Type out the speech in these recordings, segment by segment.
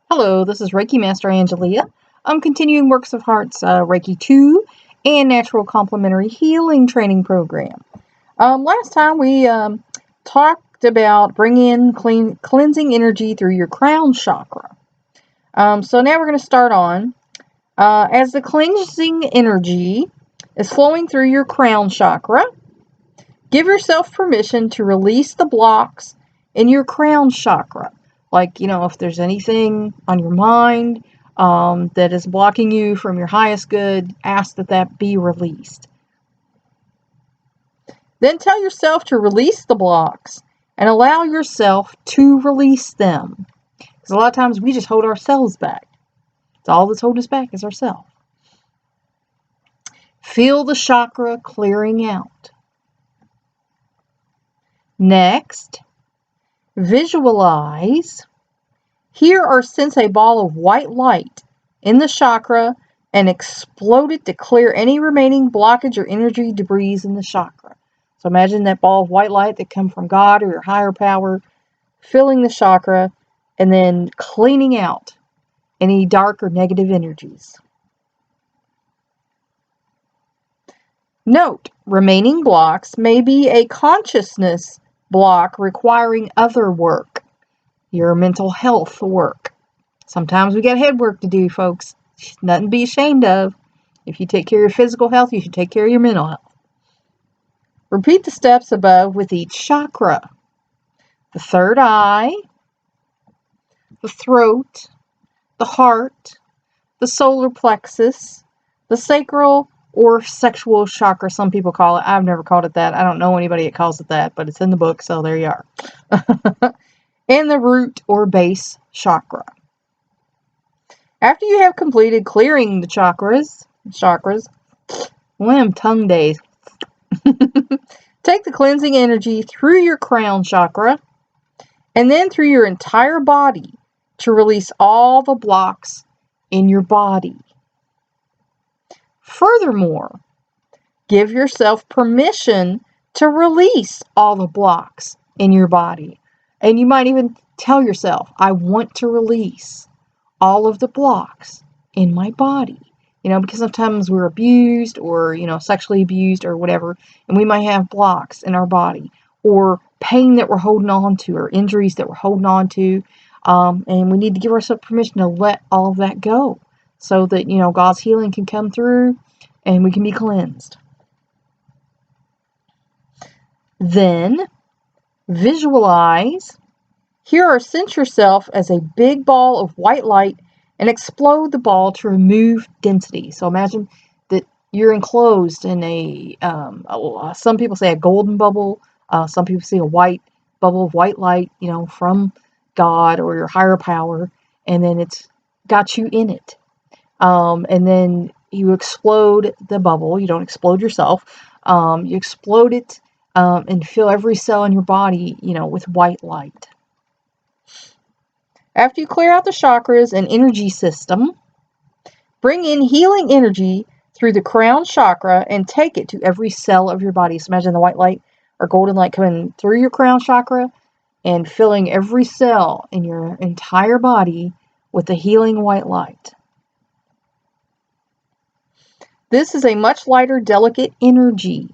Hello, this is Reiki Master Angelia. I'm continuing Works of Heart's Reiki 2 and Natural Complementary Healing Training Program. Last time we talked about bringing in cleansing energy through your crown chakra. So now we're going to start on. As the cleansing energy is flowing through your crown chakra, give yourself permission to release the blocks in your crown chakra. Like, if there's anything on your mind that is blocking you from your highest good, ask that be released. Then tell yourself to release the blocks and allow yourself to release them. Because a lot of times we just hold ourselves back. It's all that's holding us back is ourselves. Feel the chakra clearing out. Next, visualize, hear or sense a ball of white light in the chakra and explode it to clear any remaining blockage or energy debris in the chakra. So imagine that ball of white light that comes from God or your higher power, filling the chakra and then cleaning out any dark or negative energies. Note, remaining blocks may be a consciousness block requiring other work, your mental health work. Sometimes we got head work to do, folks. Nothing to be ashamed of. If you take care of your physical health, you should take care of your mental health. Repeat the steps above with each chakra. The third eye, the throat, the heart, the solar plexus, the sacral or sexual chakra, some people call it. I've never called it that. I don't know anybody that calls it that, but it's in the book, so there you are. And the root or base chakra. After you have completed clearing the chakras, tongue days. Take the cleansing energy through your crown chakra and then through your entire body to release all the blocks in your body. Furthermore, give yourself permission to release all the blocks in your body. And you might even tell yourself, I want to release all of the blocks in my body. Because sometimes we're abused or, sexually abused or whatever, and we might have blocks in our body or pain that we're holding on to or injuries that we're holding on to. And we need to give ourselves permission to let all of that go so that, God's healing can come through and we can be cleansed. Then visualize, hear or sense yourself as a big ball of white light and explode the ball to remove density. So imagine that you're enclosed in some people say a golden bubble, some people say a white bubble of white light, from God or your higher power, and then it's got you in it. And then you explode the bubble. You don't explode yourself. You explode it and fill every cell in your body, with white light. After you clear out the chakras and energy system, bring in healing energy through the crown chakra and take it to every cell of your body. So imagine the white light or golden light coming through your crown chakra and filling every cell in your entire body with the healing white light. This is a much lighter, delicate energy.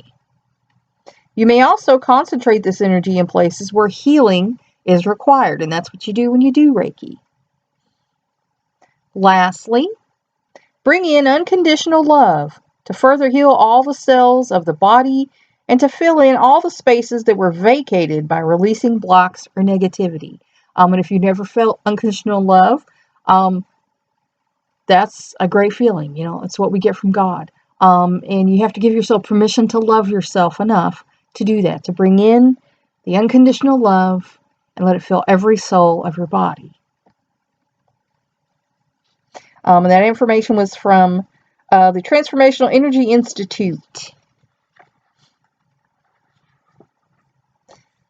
You may also concentrate this energy in places where healing is required, and that's what you do when you do Reiki. Lastly, bring in unconditional love to further heal all the cells of the body and to fill in all the spaces that were vacated by releasing blocks or negativity. And if you never felt unconditional love, that's a great feeling. It's what we get from God. And you have to give yourself permission to love yourself enough to do that, to bring in the unconditional love and let it fill every cell of your body. And that information was from the Transformational Energy Institute.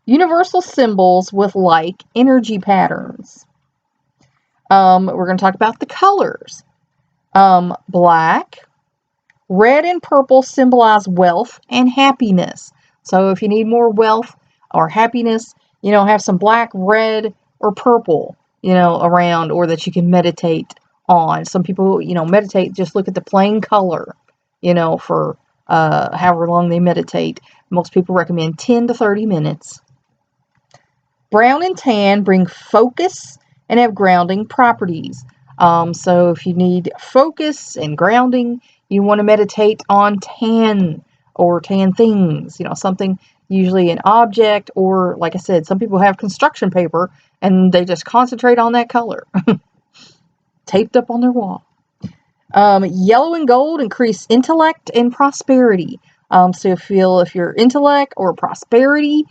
Universal symbols with like energy patterns. We're going to talk about the colors. Black, red, and purple symbolize wealth and happiness. So if you need more wealth or happiness, have some black, red, or purple around, or that you can meditate on. Some people, meditate, just look at the plain color, for however long they meditate. Most people recommend 10 to 30 minutes. Brown and tan bring focus and have grounding properties. So if you need focus and grounding, you want to meditate on tan or tan things, something, usually an object, or like I said, some people have construction paper and they just concentrate on that color taped up on their wall. Yellow and gold increase intellect and prosperity. So if your intellect or prosperity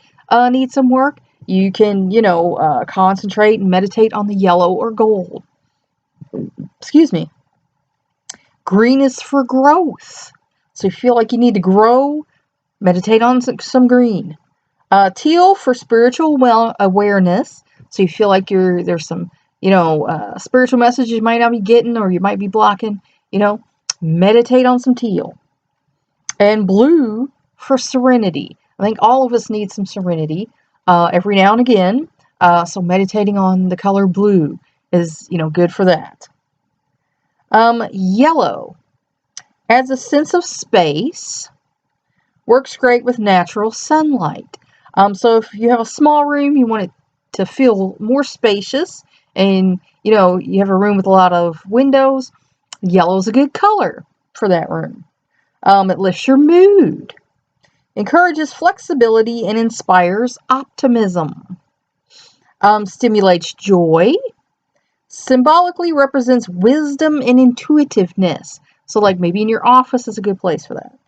needs some work, you can, concentrate and meditate on the yellow or gold. Excuse me. Green is for growth. So if you feel like you need to grow, meditate on some green. Teal for spiritual awareness. So you feel like there's some, spiritual messages you might not be getting, or you might be blocking, meditate on some teal. And blue for serenity. I think all of us need some serenity every now and again. So meditating on the color blue is, good for that. Yellow adds a sense of space, works great with natural sunlight. So if you have a small room, you want it to feel more spacious, and, you have a room with a lot of windows, yellow is a good color for that room. It lifts your mood, encourages flexibility, and inspires optimism. Stimulates joy, symbolically represents wisdom and intuitiveness. So like maybe in your office is a good place for that.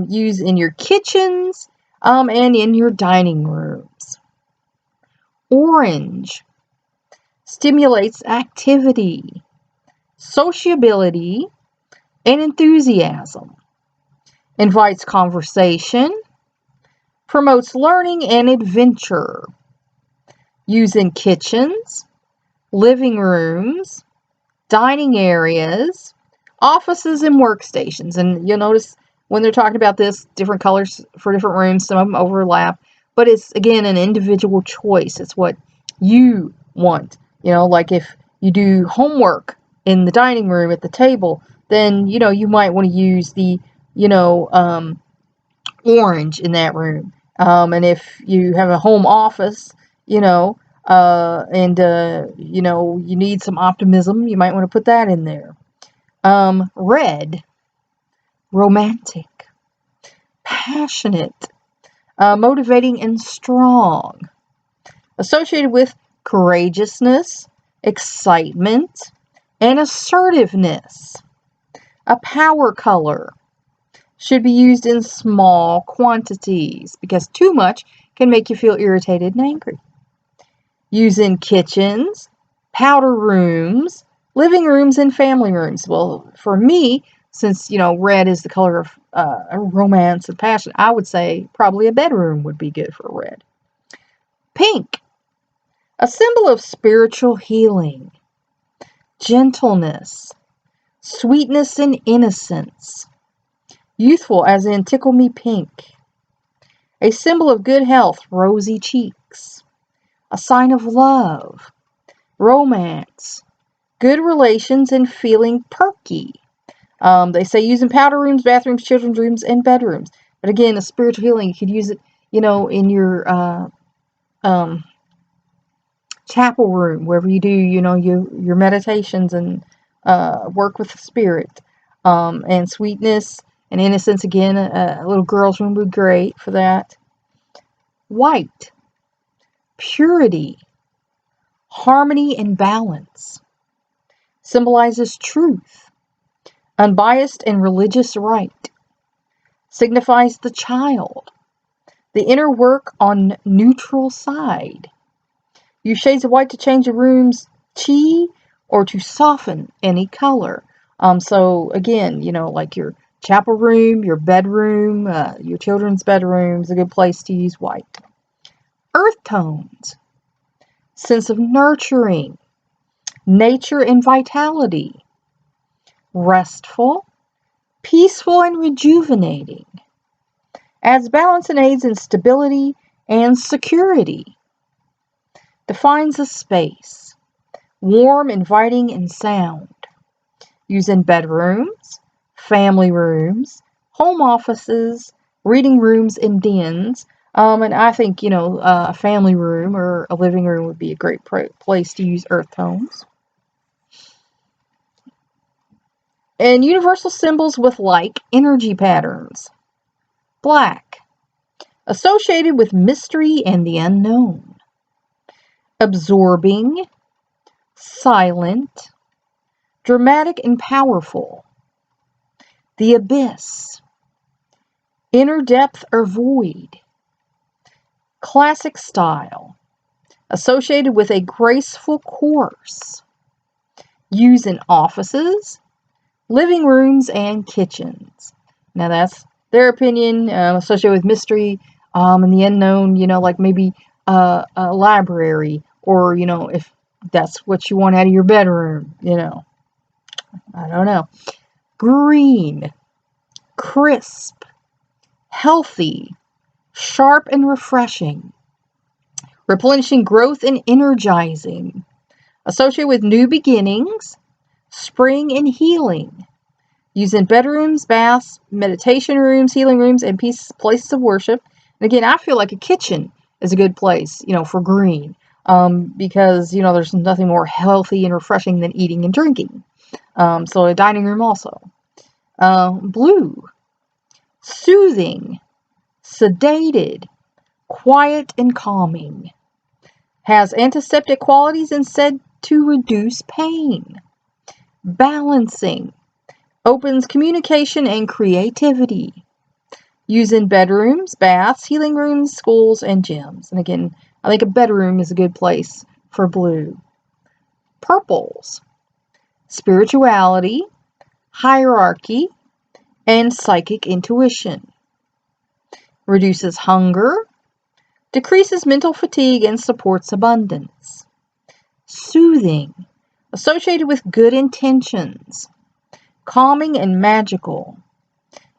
Use in your kitchens and in your dining rooms. Orange stimulates activity, sociability, and enthusiasm. Invites conversation, promotes learning and adventure. Use in kitchens, living rooms, dining areas, offices, and workstations. And you'll notice when they're talking about this, different colors for different rooms, some of them overlap, but it's, again, an individual choice. It's what you want. Like if you do homework in the dining room at the table, then, you might want to use the, orange in that room. And if you have a home office, and you need some optimism, you might want to put that in there. Red, romantic, passionate, motivating, and strong. Associated with courageousness, excitement, and assertiveness. A power color. Should be used in small quantities because too much can make you feel irritated and angry. Use in kitchens, powder rooms, living rooms, and family rooms. Well, for me, since, red is the color of romance and passion, I would say probably a bedroom would be good for red. Pink, a symbol of spiritual healing, gentleness, sweetness, and innocence. Youthful, as in tickle me pink. A symbol of good health, rosy cheeks. A sign of love, romance, good relations, and feeling perky. They say use in powder rooms, bathrooms, children's rooms, and bedrooms. But again, a spiritual healing, you could use it, in your chapel room, wherever you do, your meditations and work with the spirit. And sweetness and innocence, again, a little girl's room would be great for that. White, purity, harmony, and balance. Symbolizes truth, unbiased and religious right. Signifies the child, the inner work on neutral side. Use shades of white to change a room's chi or to soften any color. So again, like your chapel room, your bedroom, your children's bedroom is a good place to use white. Earth tones, sense of nurturing, nature and vitality, restful, peaceful, and rejuvenating. Adds balance and aids in stability and security. Defines a space. warm, inviting, and sound. Used in bedrooms, family rooms, home offices, reading rooms, and dens. And I think, a family room or a living room would be a great place to use earth tones. And universal symbols with like energy patterns. Black, associated with mystery and the unknown. Absorbing, silent, dramatic and powerful. The abyss, inner depth or void. Classic style, associated with a graceful course. Used in offices, living rooms, and kitchens. Now that's their opinion, associated with mystery and the unknown, like maybe a library, or, if that's what you want out of your bedroom, I don't know. Green, crisp, healthy, sharp and refreshing. Replenishing growth and energizing. Associated with new beginnings, spring and healing. Used in bedrooms, baths, meditation rooms, healing rooms, and places of worship. And again, I feel like a kitchen is a good place, for green. Because, there's nothing more healthy and refreshing than eating and drinking. So a dining room also. Blue, soothing, sedated, quiet and calming. Has antiseptic qualities and said to reduce pain. Balancing, opens communication and creativity. Used in bedrooms, baths, healing rooms, schools, and gyms. And again, I think a bedroom is a good place for blue. Purples, spirituality, hierarchy, and psychic intuition. Reduces hunger, decreases mental fatigue, and supports abundance. Soothing, associated with good intentions. Calming and magical.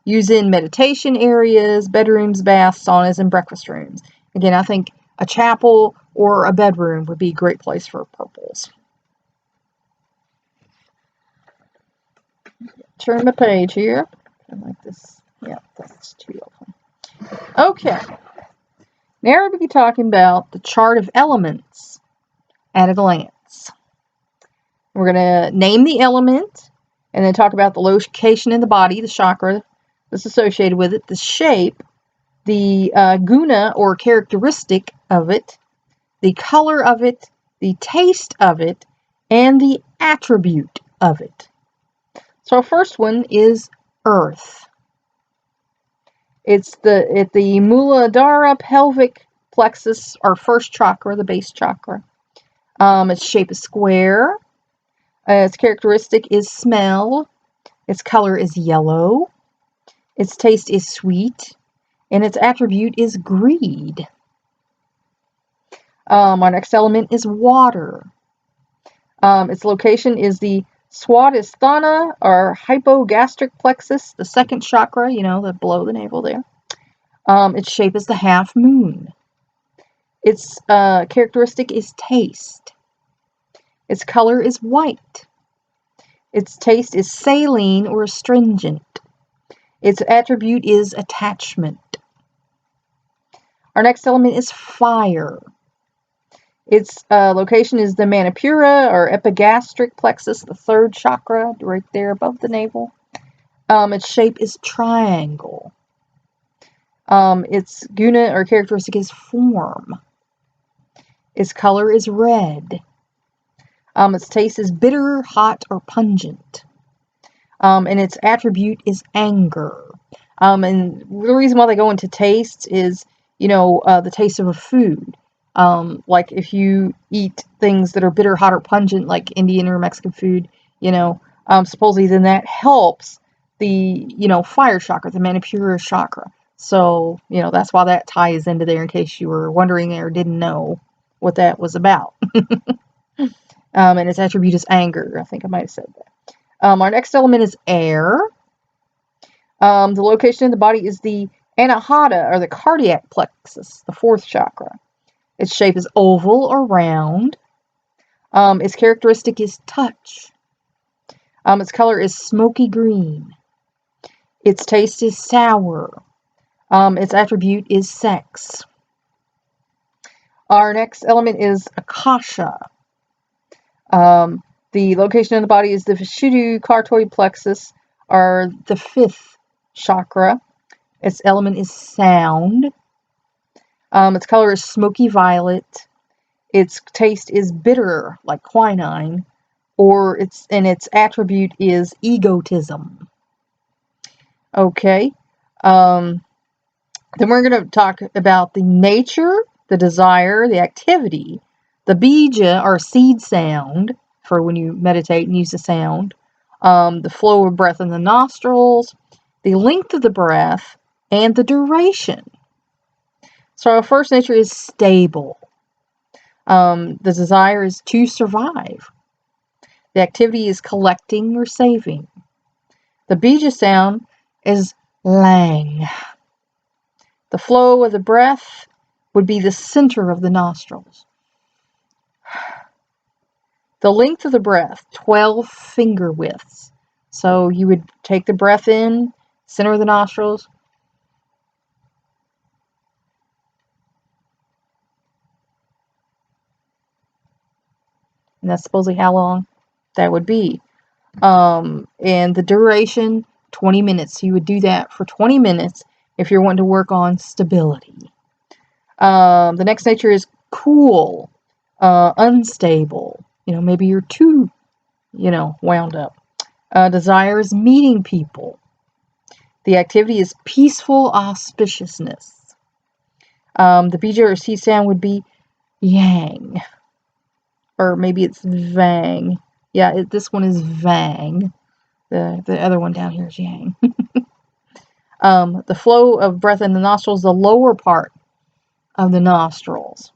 Used in meditation areas, bedrooms, baths, saunas, and breakfast rooms. Again, I think a chapel or a bedroom would be a great place for purples. Turn the page here. I like this. Yeah, that's two of them. Okay. Now we're going to be talking about the chart of elements at a glance. We're going to name the element and then talk about the location in the body, the chakra that's associated with it, the shape, the guna or characteristic of it, the color of it, the taste of it, and the attribute of it. So our first one is earth. It's at the Muladhara pelvic plexus, our first chakra, the base chakra. Its shape is square. Its characteristic is smell. Its color is yellow. Its taste is sweet. And its attribute is greed. Our next element is water. Its location is the Swadhisthana or hypogastric plexus, the second chakra, the below the navel there. Its shape is the half moon. Its characteristic is taste. Its color is white. Its taste is saline or astringent. Its attribute is attachment. Our next element is fire. Its location is the Manipura or epigastric plexus, the third chakra, right there above the navel. Its shape is triangle. Its guna or characteristic is form. Its color is red. Its taste is bitter, hot, or pungent. And its attribute is anger. And the reason why they go into taste is, the taste of a food. Like if you eat things that are bitter, hot, or pungent, like Indian or Mexican food, supposedly then that helps the, fire chakra, the Manipura chakra. So, that's why that ties into there in case you were wondering or didn't know what that was about. And its attribute is anger. I think I might have said that. Our next element is air. The location in the body is the Anahata, or the cardiac plexus, the fourth chakra. Its shape is oval or round. Its characteristic is touch. Its color is smoky green. Its taste is sour. Its attribute is sex. Our next element is Akasha. The location of the body is the Vishuddha carotid plexus, or the fifth chakra. Its element is sound. Its color is smoky violet. Its taste is bitter, like quinine, and its attribute is egotism. Okay. Then we're going to talk about the nature, the desire, the activity, the bija, or seed sound, for when you meditate and use the sound, the flow of breath in the nostrils, the length of the breath, and the duration. So our first nature is stable. The desire is to survive. The activity is collecting or saving. The bija sound is lang. The flow of the breath would be the center of the nostrils. The length of the breath, 12 finger widths. So you would take the breath in, center of the nostrils. And that's supposedly how long that would be. And the duration, 20 minutes. So you would do that for 20 minutes if you're wanting to work on stability. The next nature is cool, unstable. Maybe you're too, wound up. Desire is meeting people. The activity is peaceful auspiciousness. The bija or C sound would be yang. Or maybe it's vang. Yeah, this one is vang. The other one down here is yang. The flow of breath in the nostrils, the lower part of the nostrils.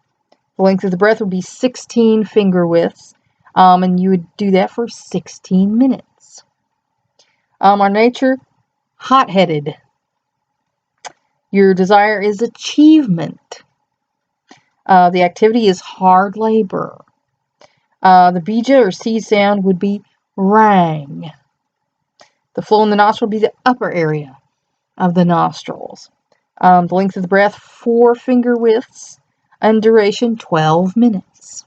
The length of the breath would be 16 finger widths, and you would do that for 16 minutes. Our nature, hot-headed. Your desire is achievement. The activity is hard labor. The bija or C sound would be rang. The flow in the nostril would be the upper area of the nostrils. The length of the breath, 4 finger widths, and duration, 12 minutes.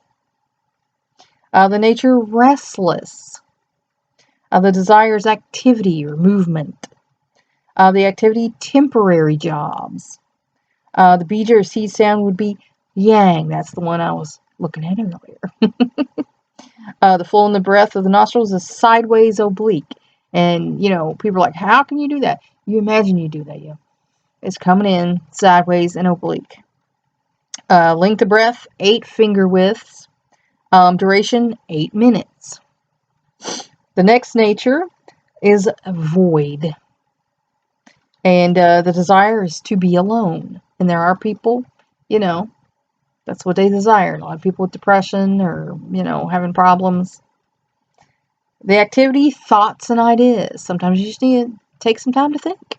The nature, restless. The desire is activity or movement. The activity, temporary jobs. The bija or C sound would be yang. That's the one I was looking at earlier. The flow in the breath of the nostrils is sideways oblique. And, people are like, how can you do that? You imagine you do that, yeah. It's coming in sideways and oblique. Length of breath, 8 finger widths. Duration, 8 minutes. The next nature is void. And the desire is to be alone. And there are people, that's what they desire. A lot of people with depression or, having problems. The activity, thoughts and ideas. Sometimes you just need to take some time to think.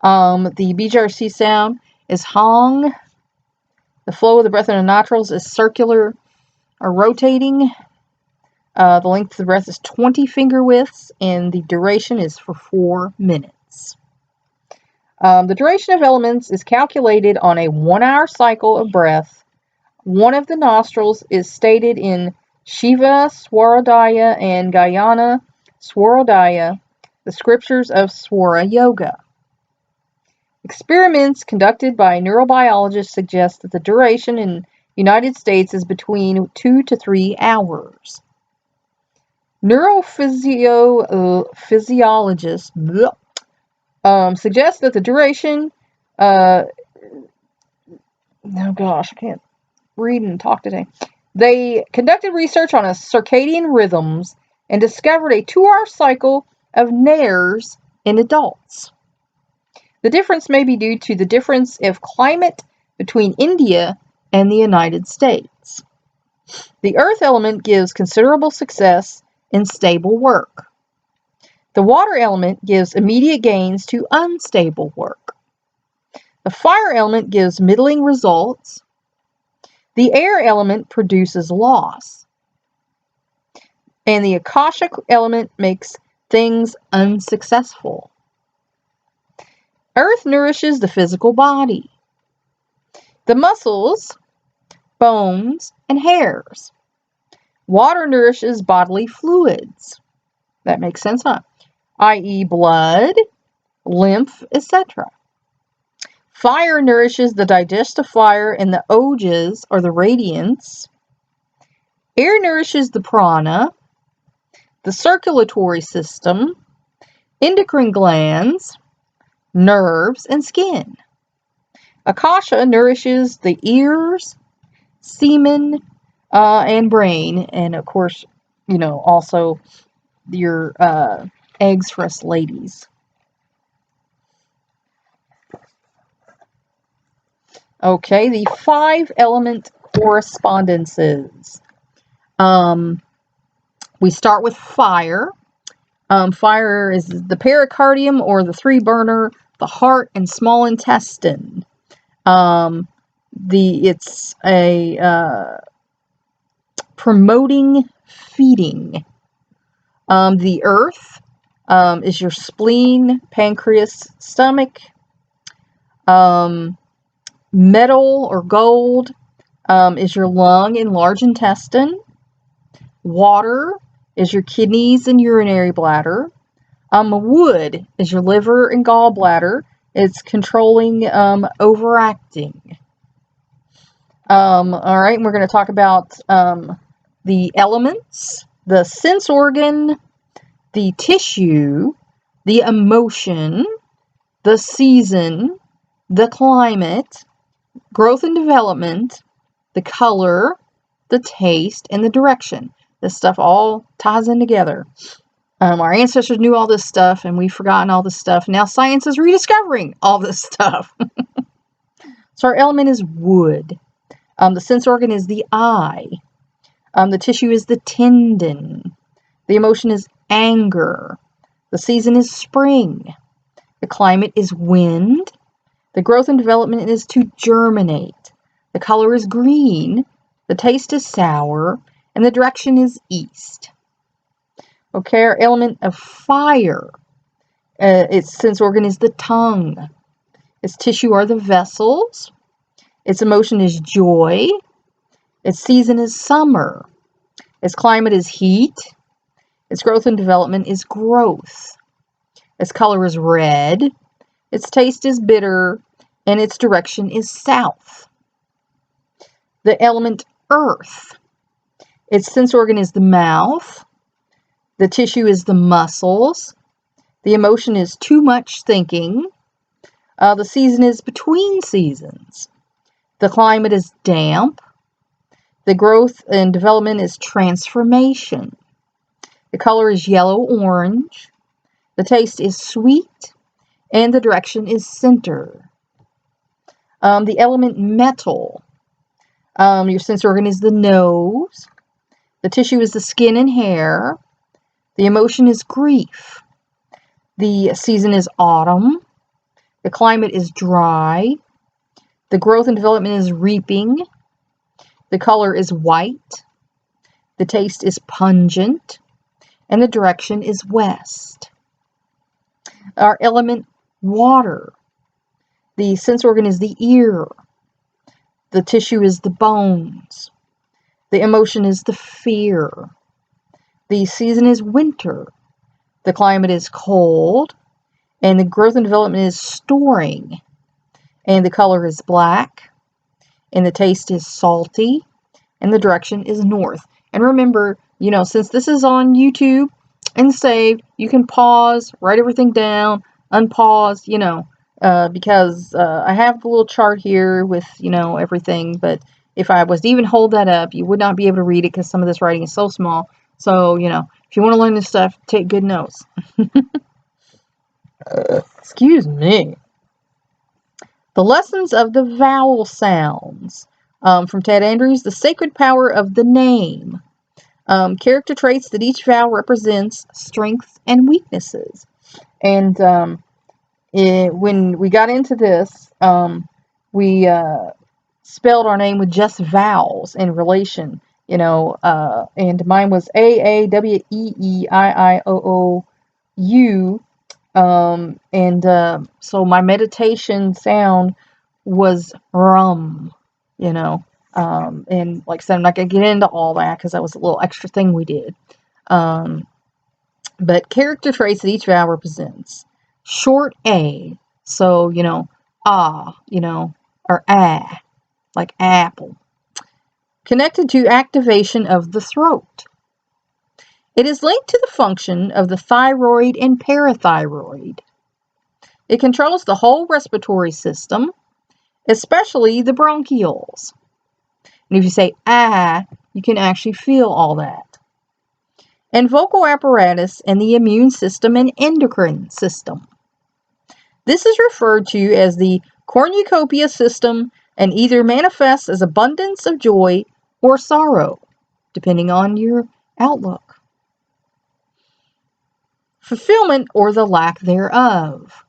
The BJRC sound is hong. The flow of the breath in the nostrils is circular or rotating. The length of the breath is 20 finger widths, and the duration is for 4 minutes. The duration of elements is calculated on a 1-hour cycle of breath. One of the nostrils is stated in Shiva Swarodaya and Gayana Swarodaya, the scriptures of Swara Yoga. Experiments conducted by neurobiologists suggest that the duration in the United States is between 2 to 3 hours. Neurophysiologists suggest that the duration, oh gosh, I can't read and talk today. They conducted research on circadian rhythms and discovered a 2-hour cycle of nares in adults. The difference may be due to the difference of climate between India and the United States. The earth element gives considerable success in stable work. The water element gives immediate gains to unstable work. The fire element gives middling results. The air element produces loss. And the Akashic element makes things unsuccessful. Earth nourishes the physical body, the muscles, bones, and hairs. Water nourishes bodily fluids. That makes sense, huh? I.e. blood, lymph, etc. Fire nourishes the digestive fire and the ojas, or the radiance. Air nourishes the prana, the circulatory system, endocrine glands, nerves, and skin. Akasha nourishes the ears, semen, and brain, and of course, also your eggs for us ladies. Okay, the 5-element correspondences. We start with fire. Fire is the pericardium, or the 3-burner, the heart, and small intestine. It's a promoting feeding. The earth is your spleen, pancreas, stomach. Metal or gold is your lung and large intestine. Water is your kidneys and urinary bladder. Wood is your liver and gallbladder. It's controlling overacting. All right, and we're going to talk about the elements, the sense organ, the tissue, the emotion, the season, the climate, growth and development, the color, the taste, and the direction. This stuff all ties in together. Our ancestors knew all this stuff, and we've forgotten all this stuff. Now science is rediscovering all this stuff. So our element is wood. The sense organ is the eye. The tissue is the tendon. The emotion is anger. The season is spring. The climate is wind. The growth and development is to germinate. The color is green. The taste is sour. And the direction is east. Okay, our element of fire. Its sense organ is the tongue. Its tissue are the vessels. Its emotion is joy. Its season is summer. Its climate is heat. Its growth and development is growth. Its color is red. Its taste is bitter. And its direction is south. The element earth. Its sense organ is the mouth. The tissue is the muscles. The emotion is too much thinking. The season is between seasons. The climate is damp. The growth and development is transformation. The color is yellow-orange. The taste is sweet. And the direction is center. The element metal. Your sense organ is the nose. The tissue is the skin and hair. The emotion is grief. The season is autumn. The climate is dry. The growth and development is reaping. The color is white. The taste is pungent. And the direction is west. Our element, water. The sense organ is the ear. The tissue is the bones. The emotion is the fear. The season is winter. The climate is cold. And the growth and development is storing. And the color is black. And the taste is salty. And the direction is north. And remember, since this is on YouTube and saved, you can pause, write everything down, unpause, because I have the little chart here with, everything. But if I was to even hold that up, you would not be able to read it because some of this writing is so small. So, if you want to learn this stuff, take good notes. Excuse me. The lessons of the vowel sounds. From Ted Andrews, the sacred power of the name. Character traits that each vowel represents, strengths and weaknesses. And when we got into this, we spelled our name with just vowels in relation. And mine was AAWEEIIOOU. So my meditation sound was and like I said, I'm not going to get into all that because that was a little extra thing we did. But character traits that each vowel represents. Short A, so, ah, or ah, like apple. Connected to activation of the throat. It is linked to the function of the thyroid and parathyroid. It controls the whole respiratory system, especially the bronchioles. And if you say ah, you can actually feel all that. And vocal apparatus and the immune system and endocrine system. This is referred to as the cornucopia system and either manifests as abundance of joy or sorrow, depending on your outlook. Fulfillment or the lack thereof.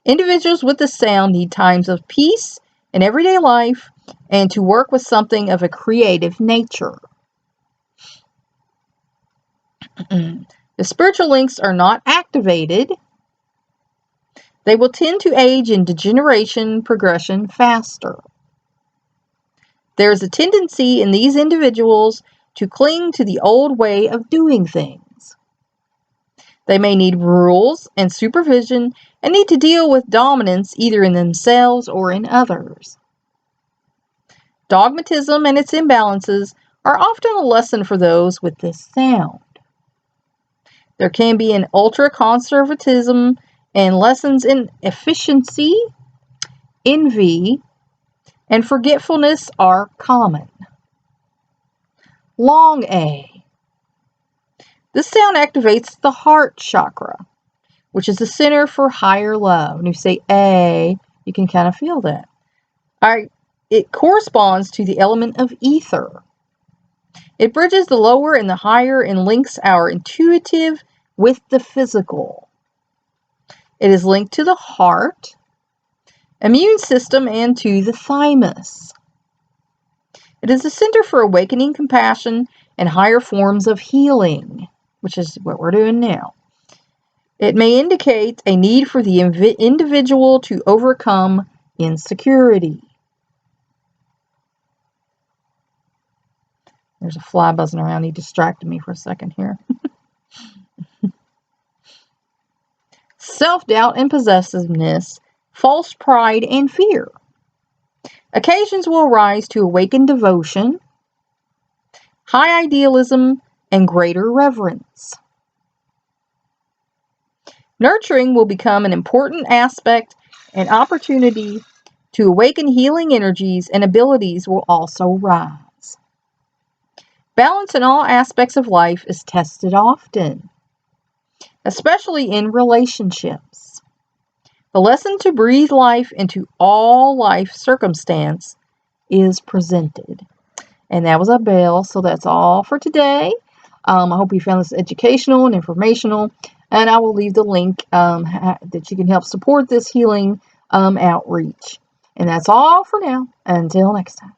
Individuals with this sound need times of peace in everyday life and to work with something of a creative nature. The spiritual links are not activated. They will tend to age in degeneration progression faster. There is a tendency in these individuals to cling to the old way of doing things. They may need rules and supervision and need to deal with dominance either in themselves or in others. Dogmatism and its imbalances are often a lesson for those with this sound. There can be an ultra-conservatism and lessons in efficiency, envy, and forgetfulness are common. Long A. This sound activates the heart chakra, which is the center for higher love. When you say A, you can kind of feel that. It corresponds to the element of ether. It bridges the lower and the higher and links our intuitive with the physical. It is linked to the heart, immune system, and to the thymus. It is the center for awakening compassion and higher forms of healing, which is what we're doing now. It may indicate a need for the individual to overcome insecurity. There's a fly buzzing around. He distracted me for a second here. Self-doubt and possessiveness, false pride and fear. Occasions will arise to awaken devotion, high idealism, and greater reverence. Nurturing will become an important aspect and opportunity to awaken healing energies, and abilities will also rise. Balance in all aspects of life is tested often, especially in relationships. The lesson to breathe life into all life circumstance is presented. And that was a bell, so that's all for today. I hope you found this educational and informational, and I will leave the link that you can help support this healing outreach. And that's all for now. Until next time.